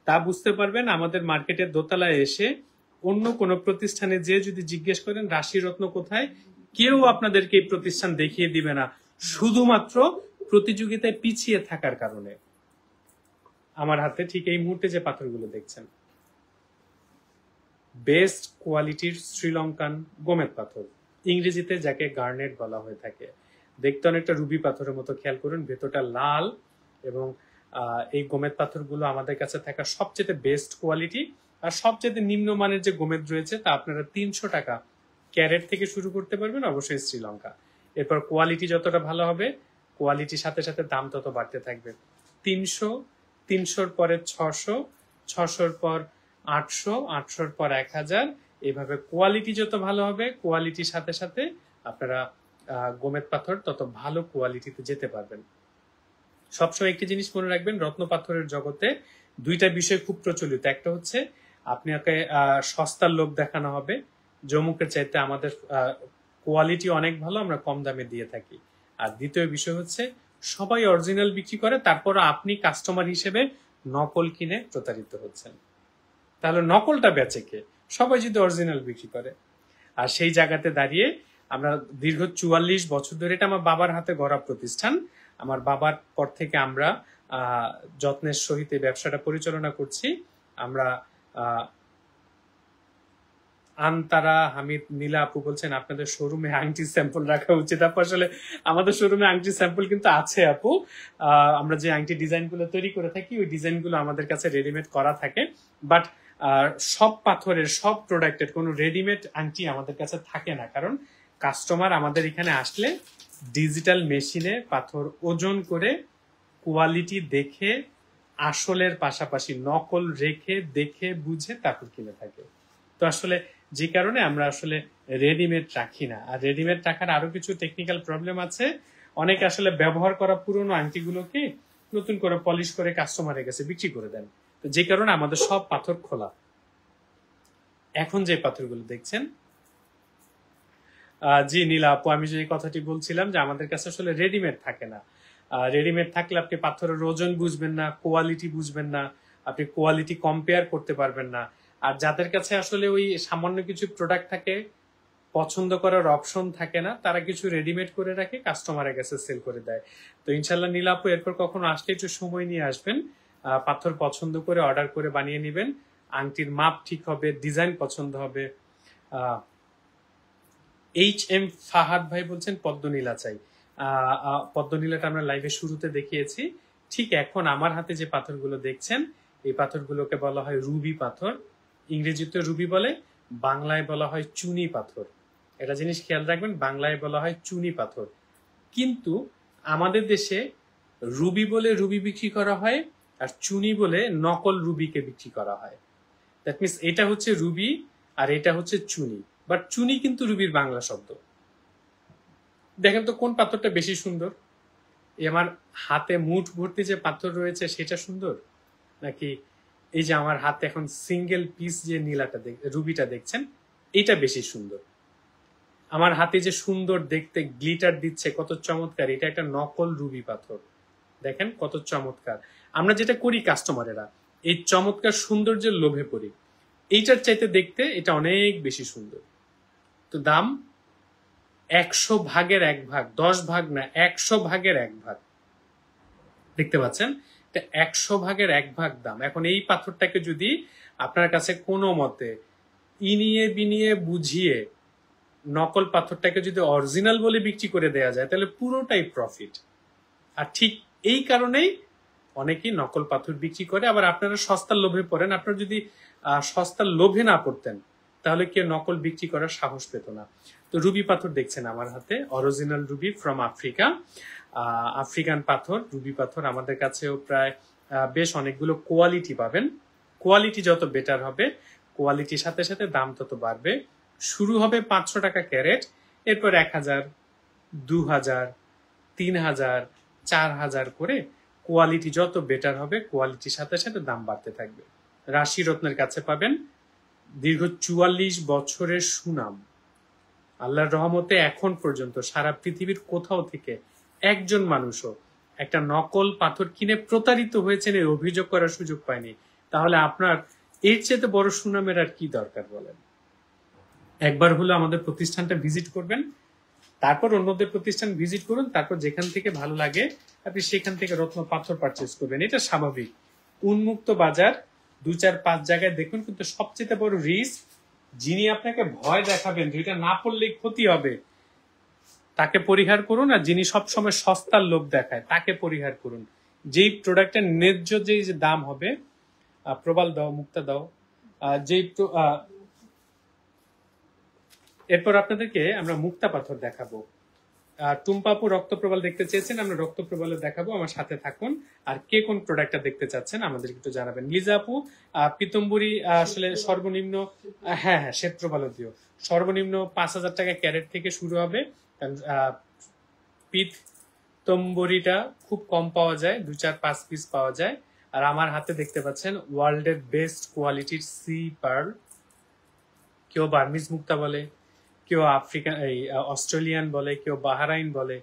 তা বুঝতে পারবেন আমাদের মার্কেটের দোতলায় এসে। অন্য কোনো প্রতিষ্ঠানে যে যদি জিজ্ঞেস করেন রাশি রত্ন কোথায়, কেউ আপনাদেরকে এই প্রতিষ্ঠান দেখিয়ে দিবে না, শুধুমাত্র প্রতিযোগিতায় পিছিয়ে থাকার কারণে। আমার হাতে ঠিক এই মুহূর্তে যে পাথরগুলো দেখছেন, বেস্ট কোয়ালিটির শ্রীলঙ্কান গোমেদ পাথর, ইংরেজিতে যাকে গার্নেট বলা হয়ে থাকে। দেখতে অনেকটা রুবি পাথরের মতো, খেয়াল করুন ভেতরটা লাল। এবং এই গোমেদ পাথরগুলো আমাদের কাছে থাকা সবচেয়ে বেস্ট কোয়ালিটি। আর সবচেয়ে নিম্নমানের যে গোমেদ রয়েছে তা আপনারা 300 টাকা ক্যারেট থেকে শুরু করতে পারবেন, অবশ্যই শ্রীলঙ্কা। এরপর কোয়ালিটি যতটা ভালো হবে কোয়ালিটির সাথে সাথে দাম তত বাড়তে থাকবে। 300, 300-র পরে 600, 600-র পর 800, 800-র পর 1000। এইভাবে কোয়ালিটি যত ভালো হবে কোয়ালিটির সাথে সাথে আপনারা গোমেদ পাথর তত ভালো কোয়ালিটিতে যেতে পারবেন। সবসময় একটি জিনিস মনে রাখবেন, রত্ন পাথরের জগতে দুইটা বিষয় খুব প্রচলিত। একটা হচ্ছে আপনাকে সস্তার লোভ দেখানো হবে, জমুকের চাইতে আমাদের কোয়ালিটি অনেক ভালো, আমরা কম দামে দিয়ে থাকি। আর দ্বিতীয় বিষয় হচ্ছে সবাই অরিজিনাল বিক্রি করে, তারপর আপনি কাস্টমার হিসেবে নকল কিনে প্রতারিত হচ্ছেন। তাহলে নকলটা বেচে কে? সবাই যদি অরিজিনাল বিক্রি করে। আর সেই জায়গাতে দাঁড়িয়ে আমরা দীর্ঘ 44 বছর ধরে, এটা আমার বাবার হাতে গড়া প্রতিষ্ঠান, আমার বাবার পর থেকে আমরা যত্নের সহিত এই ব্যবসাটা পরিচালনা করছি। আমরা আনতারা হামিদ নীলা আপু বলছেন আপনাদের শোরুমে আংটি স্যাম্পল রাখা উচিত। আপু আসলে আমাদের শোরুমে আংটি স্যাম্পল কিন্তু আছে আপু। আমরা যে আংটি ডিজাইন গুলো তৈরি করে থাকি ওই ডিজাইন গুলো আমাদের কাছে রেডিমেড করা থাকে, বাট সব পাথরের সব প্রোডাক্টের কোনো রেডিমেড আংটি আমাদের কাছে থাকে না, কারণ কাস্টমার আমাদের এখানে আসলে ডিজিটাল মেশিনে পাথর ওজন করে কোয়ালিটি দেখে আসলের পাশাপাশি নকল রেখে দেখে বুঝে তারপর কিনে থাকে। তো আসলে যে কারণে আমরা আসলে রেডিমেড রাখি না। আর রেডিমেড রাখার আরো কিছু টেকনিক্যাল প্রবলেম আছে। অনেকে আসলে ব্যবহার করা পুরনো আংটিগুলোকে নতুন করে পলিশ করে কাস্টমারের কাছে বিক্রি করে দেন, তো যে কারণে আমাদের সব পাথর খোলা। এখন যে পাথরগুলো দেখছেন, জি নীলা আপু, আমি যে কথাটি বলছিলাম যে আমাদের কাছে আসলে রেডিমেড থাকে না। রেডিমেড থাকলে আপনি পাথরের ওজন বুঝবেন না, কোয়ালিটি বুঝবেন না, আপনি কোয়ালিটি কম্পেয়ার করতে পারবেন না। আর যাদের কাছে আসলে ওই সামান্য কিছু প্রোডাক্ট থাকে, পছন্দ করার অপশন থাকে না, তারা কিছু রেডিমেড করে রাখে, কাস্টমারের কাছে সেল করে দেয়। তো ইনশাল্লাহ নীলা আপু এরপর কখনো আসলে একটু সময় নিয়ে আসবেন, পাথর পছন্দ করে অর্ডার করে বানিয়ে নেবেন, আংটির মাপ ঠিক হবে, ডিজাইন পছন্দ হবে। HM ফাহাদ ভাই বলছেন পদ্মনীলা চাই। পদ্মনীলাটা আমরা লাইভে শুরুতে দেখিয়েছি। ঠিক এখন আমার হাতে যে পাথরগুলো দেখছেন, এই পাথরগুলোকে বলা হয় রুবি পাথর। ইংরেজিতে রুবি বলে, বাংলায় বলা হয় চুনি পাথর। এটা জিনিস খেয়াল রাখবেন, বাংলায় বলা হয় চুনি পাথর। কিন্তু আমাদের দেশে রুবি বলে রুবি বিক্রি করা হয়, আর চুনি বলে নকল রুবিকে বিক্রি করা হয়। দ্যাট মিনস এটা হচ্ছে রুবি আর এটা হচ্ছে চুনি, বাট চুনি কিন্তু রুবির বাংলা শব্দ। দেখেন তো কোন পাথরটা বেশি সুন্দর? এই আমার হাতে মুঠ ভর্তি যে পাথর রয়েছে সেটা সুন্দর, নাকি এই যে আমার হাতে এখন সিঙ্গেল পিস যে নীলাটা রুবিটা দেখছেন এটা বেশি সুন্দর? আমার হাতে যে সুন্দর দেখতে গ্লিটার দিচ্ছে, কত চমৎকার, এটা একটা নকল রুবি পাথর। দেখেন কত চমৎকার। আমরা যেটা করি কাস্টমারেরা, এই চমৎকার সৌন্দর্যের লোভে পড়ি, এইটার চাইতে দেখতে এটা অনেক বেশি সুন্দর। তো দাম 100 ভাগের 1 ভাগ, 10 ভাগ না, 100 ভাগের 1 ভাগ। দেখতে পাচ্ছেন, 100 ভাগের 1 ভাগ দাম। এখন এই পাথরটাকে যদি আপনার কাছে কোনো মতে ইনিয়ে বিনিয়ে বুঝিয়ে নকল পাথরটাকে যদি অরিজিনাল বলে বিক্রি করে দেয়া যায়, তাহলে পুরোটাই প্রফিট। আর ঠিক এই কারণেই অনেকেই নকল পাথর বিক্রি করে। আবার আপনারা সস্তার লোভে পড়েন। আপনারা যদি সস্তার লোভে না পড়তেন, তাহলে কেউ নকল বিক্রি করার সাহস পেত না। তো রুবি পাথর দেখছেন আমার হাতে, original Ruby from Africa. African পাথর, রুবি পাথর আমাদের কাছেও প্রায় বেশ অনেকগুলো কোয়ালিটি পাবেন। কোয়ালিটি যত বেটার হবে, কোয়ালিটির সাথে সাথে দাম তত বাড়বে। শুরু হবে 500 টাকা ক্যারেট, এরপর 1000, 2000, 3000, 4000 করে কোয়ালিটি যত বেটার হবে, কোয়ালিটির সাথে সাথে দাম বাড়তে থাকবে। রাশি রত্নের কাছে পাবেন দীর্ঘ 44 বছরের সুনাম। আল্লাহর রহমতে এখন পর্যন্ত সারা পৃথিবীর কোথাও থেকে একজন মানুষও একটা নকল পাথর কিনে প্রতারিত হয়েছেন এর অভিযোগ করার সুযোগ পায়নি। তাহলে আপনার এর চেয়ে বড় সুনামের আর কি দরকার বলেন? একবার হলো আমাদের প্রতিষ্ঠানটা ভিজিট করবেন, তারপর অন্যদের প্রতিষ্ঠান ভিজিট করুন, তারপর যেখান থেকে ভালো লাগে আপনি সেখান থেকে রত্ন পাথর পারচেজ করবেন। এটা স্বাভাবিক। উন্মুক্ত বাজার 2-4-5 জায়গায় দেখুন, কিন্তু সবচেয়ে বড় রিস্ক যিনি আপনাকে ভয় দেখাবেন যেটা না পড়লেই ক্ষতি হবে, তাকে পরিহার করুন। আর যিনি সবসময় সস্তার লোভ দেখায় তাকে পরিহার করুন। যেই প্রোডাক্টের ন্যায্য যে দাম হবে, প্রবাল দাও, মুক্তা দাও, যেই এরপর আপনাদেরকে আমরা মুক্তা পাথর দেখাবো। টুম্পাপু রক্তপ্রবাল দেখতে চেয়েছেন, আমরা রক্তপ্রবালে দেখাবো, আমার সাথে থাকুন। আর কে কোন প্রোডাক্টটা দেখতে চাচ্ছেন আমাদের একটু জানাবেন। লিজা আপু, পিতম্বরী আসলে সর্বনিম্ন, হ্যাঁ শ্বেত প্রবাল দিও, সর্বনিম্ন 5000 টাকা ক্যারেট থেকে শুরু হবে। পিতম্বরীটা খুব কম পাওয়া যায়, 2-4-5 পিস পাওয়া যায়। আর আমার হাতে দেখতে পাচ্ছেন ওয়ার্ল্ডের বেস্ট কোয়ালিটির সি পার্ল। কেউ বার্মিজ মুক্তা বলে, কেউ আফ্রিকান অস্ট্রেলিয়ান বলে, কেউ বাহারাইন বলে।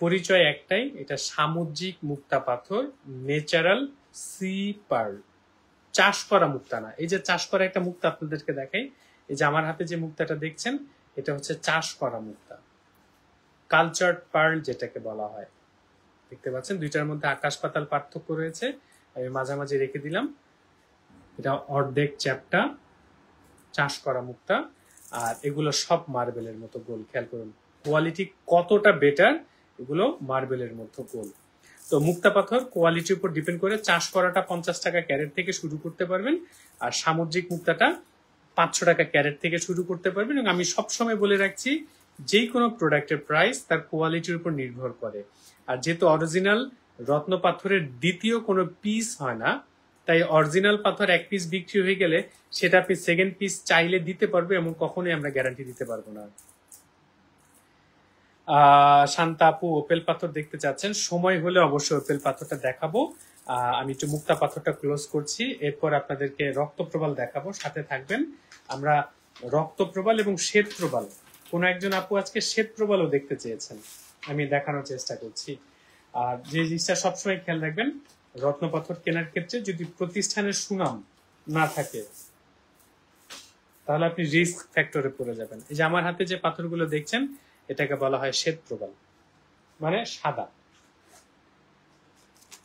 পরিচয় একটাই, এটা সামুদ্রিক মুক্তা পাথর, ন্যাচারাল সি পার্ল, চাষ করা মুক্তা না। এই যে চাষ করা একটা মুক্তা আপনাদেরকে দেখাই, এই যে আমার হাতে যে মুক্তাটা দেখছেন এটা হচ্ছে চাষ করা মুক্তা, কালচার্ড পার্ল যেটাকে বলা হয়। দেখতে পাচ্ছেন দুইটার মধ্যে আকাশ পাতাল পার্থক্য রয়েছে। আমি মাঝামাঝি রেখে দিলাম। এটা অর্ধেক চ্যাপ্টা, চাষ করা মুক্তা, আর এগুলো সব মার্বেলের মতো গোল। খেয়াল করুন কোয়ালিটি কতটা বেটার, এগুলো মার্বেলের মতো গোল। তো মুক্তা পাথর কোয়ালিটির উপর ডিপেন্ড করে চাষ করাটা 50 টাকা ক্যারেট থেকে শুরু করতে পারবেন, আর সামুদ্রিক মুক্তাটা 500 টাকা ক্যারেট থেকে শুরু করতে পারবেন। এবং আমি সবসময় বলে রাখছি, যে কোনো প্রোডাক্টের প্রাইস তার কোয়ালিটির উপর নির্ভর করে। আর যেহেতু অরিজিনাল রত্ন পাথরের দ্বিতীয় কোনো পিস হয় না, তাই অরিজিনাল পাথর এক পিস বিক্রি হয়ে গেলে সেটা আপনি সেকেন্ড পিস চাইলে দিতে পারবে, এমন কখনোই আমরা গ্যারান্টি দিতে পারবো না। শান্তা আপু ওপেল পাথর দেখতে চাচ্ছেন, সময় হলে অবশ্যই ওপেল পাথরটা দেখাবো। আমি একটু মুক্তা পাথরটা ক্লোজ করছি, এরপর আপনাদেরকে রক্তপ্রবাল দেখাবো, সাথে থাকবেন। আমরা রক্তপ্রবাল এবং শ্বেত প্রবাল, কোন একজন আপু আজকে শ্বেত প্রবালও দেখতে চেয়েছেন, আমি দেখানোর চেষ্টা করছি। আর যে জিনিসটা সবসময় খেয়াল রাখবেন, রত্ন পাথর কেনার ক্ষেত্রে যদি প্রতিষ্ঠানের সুনাম না থাকে তাহলে আপনি রিস্ক ফ্যাক্টরে পড়ে যাবেন। এই যে আমার হাতে যে পাথরগুলো দেখছেন, এটাকে বলা হয় শ্বেত প্রবাল, মানে সাদা।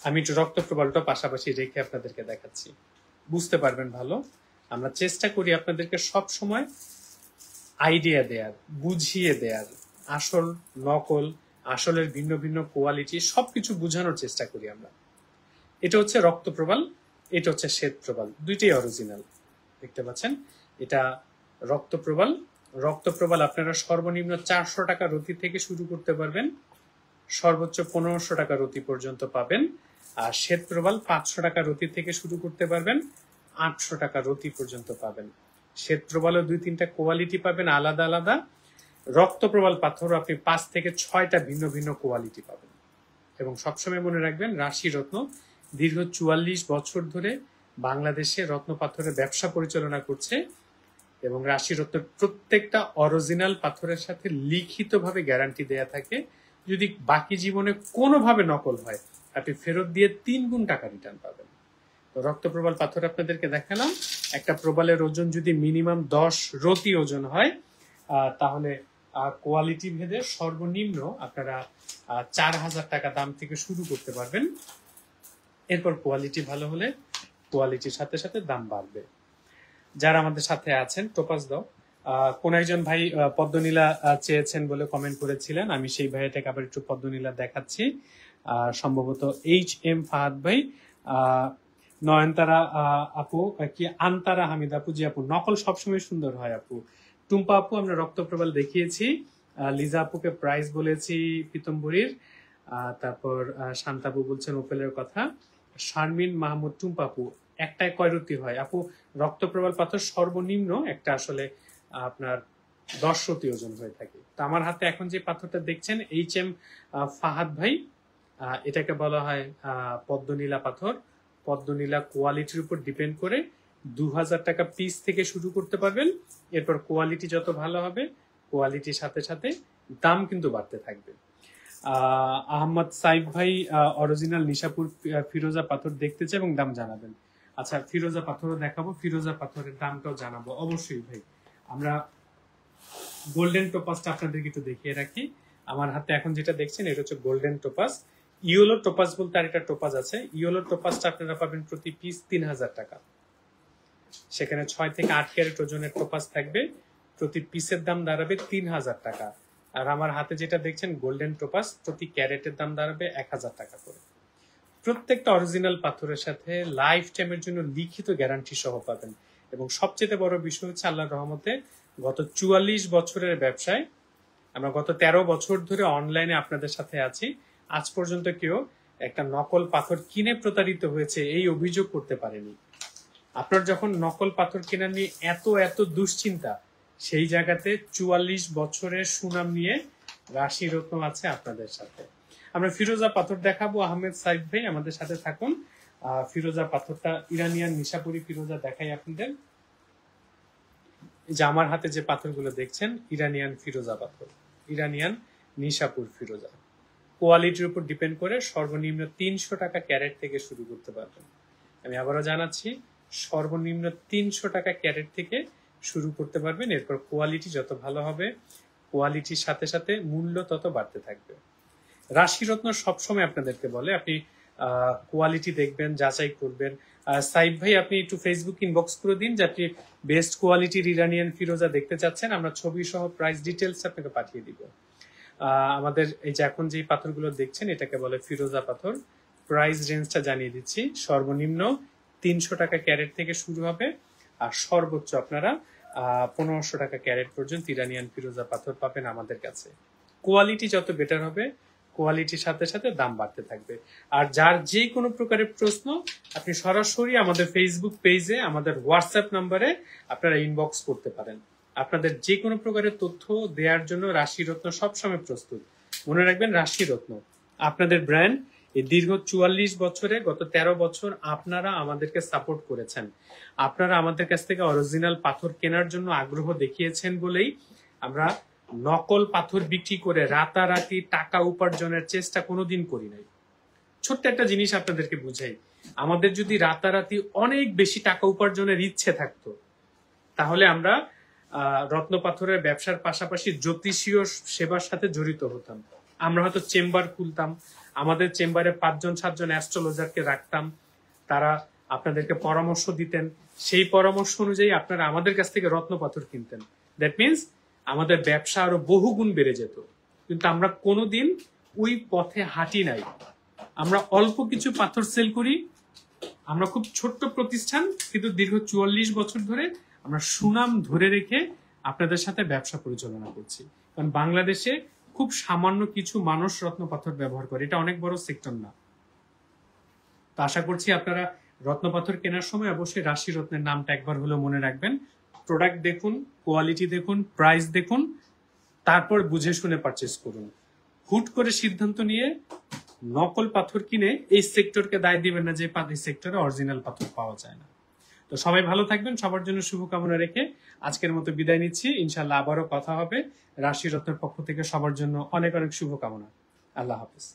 আমি একটু রক্ত প্রবালটা পাশাপাশি রেখে আপনাদেরকে দেখাচ্ছি, বুঝতে পারবেন ভালো। আমরা চেষ্টা করি আপনাদেরকে সব সময় আইডিয়া দেয়ার, বুঝিয়ে দেয়ার, আসল নকল, আসলের ভিন্ন ভিন্ন কোয়ালিটি সবকিছু বোঝানোর চেষ্টা করি আমরা। এটা হচ্ছে রক্ত প্রবাল, এটা হচ্ছে শ্বেত প্রবাল, দুইটাই অরিজিনাল। দেখতে পাচ্ছেন, এটা রক্ত প্রবাল। রক্ত প্রবাল আপনারা সর্বনিম্ন 400 টাকা রতি থেকে শুরু করতে পারবেন, সর্বোচ্চ 1500 টাকা রতি পর্যন্ত পাবেন। আর শ্বেত প্রবাল 500 টাকা রতি থেকে শুরু করতে পারবেন, 800 টাকা রতি পর্যন্ত পাবেন। শ্বেত প্রবালও 2-3টা কোয়ালিটি পাবেন আলাদা আলাদা। রক্ত প্রবাল পাথরও আপনি 5 থেকে 6টা ভিন্ন ভিন্ন কোয়ালিটি পাবেন। এবং সবসময় মনে রাখবেন, রাশি রত্ন দীর্ঘ 44 বছর ধরে বাংলাদেশে রত্ন পাথরের ব্যবসা পরিচালনা করছে, এবং রাশি রত্নের প্রত্যেকটা অরিজিনাল পাথরের সাথে লিখিতভাবে গ্যারান্টি দেয়া থাকে। যদি বাকি জীবনে কোনোভাবে নকল হয়, আপনি ফেরত দিয়ে 3 গুণ টাকা রিটার্ন পাবেন। তো রক্ত প্রবাল পাথর আপনাদেরকে দেখালাম। একটা প্রবালের ওজন যদি মিনিমাম 10 রতি ওজন হয়, তাহলে কোয়ালিটি ভেদে সর্বনিম্ন আপনারা 4000 টাকা দাম থেকে শুরু করতে পারবেন। এরপর কোয়ালিটি ভালো হলে কোয়ালিটির সাথে সাথে দাম বাড়বে। যারা আমাদের সাথে আছেন, টোপাস দাও। কোন একজন ভাই পদ্মনীলা চেয়েছেন বলে কমেন্ট করেছিলেন, আমি সেই ভাইটাকে আবার একটু পদ্মনীলা দেখাচ্ছি। সম্ভবত HM ফাহাদ ভাই, নয়নতারা আপু কি আন্তারা হামিদ আপু, জি আপু, নকল সবসময় সুন্দর হয় আপু। টুম্পা আপু আমরা রক্তপ্রবাল দেখিয়েছি, লিজা আপুকে প্রাইস বলেছি পিতম্বরীর। তারপর শান্তাবু বলছেন ওপেলের কথা। শারমিন মাহমুদ, টুম্পা আপু একটাই কয় রতি হয় আপু? রক্তপ্রবাল পাথর সর্বনিম্ন একটা আসলে আপনার 10 রতি ওজন হয়ে থাকে। তো আমার হাতে এখন যে পাথরটা দেখছেন HM ফাহাদ ভাই, এটাকে বলা হয় পদ্মনীলা পাথর। পদ্মনীলা কোয়ালিটির উপর ডিপেন্ড করে 2000 টাকা পিস থেকে শুরু করতে পারবেন। এরপর কোয়ালিটি যত ভালো হবে, কোয়ালিটির সাথে সাথে দাম কিন্তু বাড়তে থাকবে। আহমদ সাইফ ভাই অরিজিনাল নিশাপুর ফিরোজা পাথর দেখতে চাই এবং দাম জানাবেন। আচ্ছা, ফিরোজা পাথরও দেখাবো, ফিরোজা পাথরের দামটাও জানাবো অবশ্যই ভাই। আমরা গোল্ডেন টোপাসটা আপনাদেরকে একটু দেখিয়ে রাখি। আমার হাতে এখন যেটা দেখছেন এটা হচ্ছে গোল্ডেন টোপাস। ইয়েলো টোপাস বলতে আরেকটা টোপাস আছে। ইয়েলো টোপাসটা আপনারা পাবেন প্রতি পিস 3000 টাকা। সেখানে 6 থেকে 8 ক্যারেট ওজনের টোপাস থাকবে, প্রতি পিসের দাম দাঁড়াবে 3000 টাকা। আর আমার হাতে যেটা দেখছেন গোল্ডেন টোপাস, প্রতি ক্যারেটের দাম দাঁড়াবে 1000 টাকা করে। প্রত্যেকটা অরিজিনাল পাথরের সাথে লাইফ টাইমের জন্য লিখিত গ্যারান্টি সহ পাবেন। এবং সবচেয়ে বড় বিষয় হচ্ছে, আল্লাহর রহমতে গত 44 বছরের ব্যবসায় আমরা গত 13 বছর ধরে অনলাইনে আপনাদের সাথে আছি, আজ পর্যন্ত কেউ একটা নকল পাথর কিনে প্রতারিত হয়েছে এই অভিযোগ করতে পারেনি। আপনার যখন নকল পাথর কেনা নিয়ে এত দুশ্চিন্তা, সেই জায়গাতে 44 বছরের সুনাম নিয়ে রাশি রত্ন আছে আপনাদের সাথে। আমরা ফিরোজা পাথর দেখাবো। আহমেদ সাইফ ভাই আমাদের সাথে থাকুন। ফিরোজা পাথরটা ইরানিয়ান নিশাপুরি ফিরোজা দেখাই আপনাদের। যে আমার হাতে যে পাথরগুলো দেখছেন ইরানিয়ান ফিরোজা পাথর, ইরানিয়ান নিশাপুর ফিরোজা। কোয়ালিটির উপর ডিপেন্ড করে সর্বনিম্ন 300 টাকা ক্যারেট থেকে শুরু করতে পারবেন। আমি আবারও জানাচ্ছি, সর্বনিম্ন 300 টাকা ক্যারেট থেকে শুরু করতে পারবেন। এরপর কোয়ালিটি যত ভালো হবে, কোয়ালিটির সাথে সাথে মূল্য তত বাড়তে থাকবে। রাশি রত্ন সবসময় আপনাদেরকে বলে, আপনি কোয়ালিটি দেখবেন, যাচাই করবেন। সাইব ভাই আপনি একটু ফেসবুক ইনবক্স করে দিন যে আপনি বেস্ট কোয়ালিটির ইরানিয়ান ফিরোজা দেখতে চাচ্ছেন, আমরা ছবি সহ প্রাইস ডিটেলস আপনাকে পাঠিয়ে দিব। আমাদের এই যে এখন যে পাথরগুলো দেখছেন এটাকে বলে ফিরোজা পাথর। প্রাইস রেঞ্জটা জানিয়ে দিচ্ছি, সর্বনিম্ন 300 টাকা ক্যারেট থেকে শুরু হবে, আর সর্বোচ্চ আপনারা 1500 টাকা ক্যারেট পর্যন্ত ইরানিয়ান ফিরোজা পাথর পাবেন আমাদের কাছে। কোয়ালিটি যত বেটার হবে, কোয়ালিটির সাথে সাথে দাম বাড়তে থাকবে। আর যার যে কোনো প্রকারের প্রশ্ন আপনি সরাসরি আমাদের ফেসবুক পেজে, আমাদের হোয়াটসঅ্যাপ নাম্বারে আপনারা ইনবক্স করতে পারেন। আপনাদের যে কোনো প্রকারের তথ্য দেওয়ার জন্য রাশি রত্ন সবসময় প্রস্তুত। মনে রাখবেন, রাশি রত্ন আপনাদের ব্র্যান্ড। এই দীর্ঘ 44 বছরে গত 13 বছর আপনারা আমাদেরকে সাপোর্ট করেছেন। আপনারা আমাদের কাছ থেকে অরিজিনাল পাথর কেনার জন্য আগ্রহ দেখিয়েছেন বলেই আমরা নকল পাথর বিক্রি করে রাতারাতি টাকা উপার্জনের চেষ্টা কোনোদিন করি নাই। ছোট্ট একটা জিনিস আপনাদেরকে বুঝাই, আমাদের যদি রাতারাতি অনেক বেশি টাকা উপার্জনের ইচ্ছে থাকতো তাহলে আমরা রত্ন পাথরের ব্যবসার পাশাপাশি জ্যোতিষীয় সেবার সাথে জড়িত হতাম। আমরা হয়তো চেম্বার খুলতাম, আমাদের চেম্বারে 5-7জন অ্যাস্ট্রোলজারকে রাখতাম, তারা আপনাদেরকে পরামর্শ দিতেন, সেই পরামর্শ অনুযায়ী আপনারা আমাদের কাছ থেকে রত্ন পাথর কিনতেন। দ্যাট মিনস আমাদের ব্যবসা আরো বহুগুণ বেড়ে যেত। কিন্তু আমরা কোনোদিন ওই পথে হাঁটি নাই। আমরা অল্প কিছু পাথর সেল করি, আমরা খুব ছোট্ট প্রতিষ্ঠান, কিন্তু দীর্ঘ 44 বছর ধরে আমরা সুনাম ধরে রেখে আপনাদের সাথে ব্যবসা পরিচালনা করছি। কারণ বাংলাদেশে খুব সামান্য কিছু মানুষ রত্ন পাথর ব্যবহার করে, এটা অনেক বড় সেক্টর না। তো আশা করছি আপনারা রত্ন পাথর কেনার সময় অবশ্যই রাশি রত্নের নামটা একবার হলেও মনে রাখবেন। প্রোডাক্ট দেখুন, কোয়ালিটি দেখুন, প্রাইস দেখুন, তারপর বুঝে শুনে পারচেস করুন। হুট করে সিদ্ধান্ত নিয়ে নকল পাথর কিনে এই সেক্টরকে দায় দিবেন না যে এই সেক্টরে অরিজিনাল পাথর পাওয়া যায় না। তো সবাই ভালো থাকবেন, সবার জন্য শুভকামনা রেখে আজকের মতো বিদায় নিচ্ছি। ইনশাল্লাহ আবারও কথা হবে। রাশি রত্নের পক্ষ থেকে সবার জন্য অনেক অনেক শুভকামনা। আল্লাহ হাফেজ।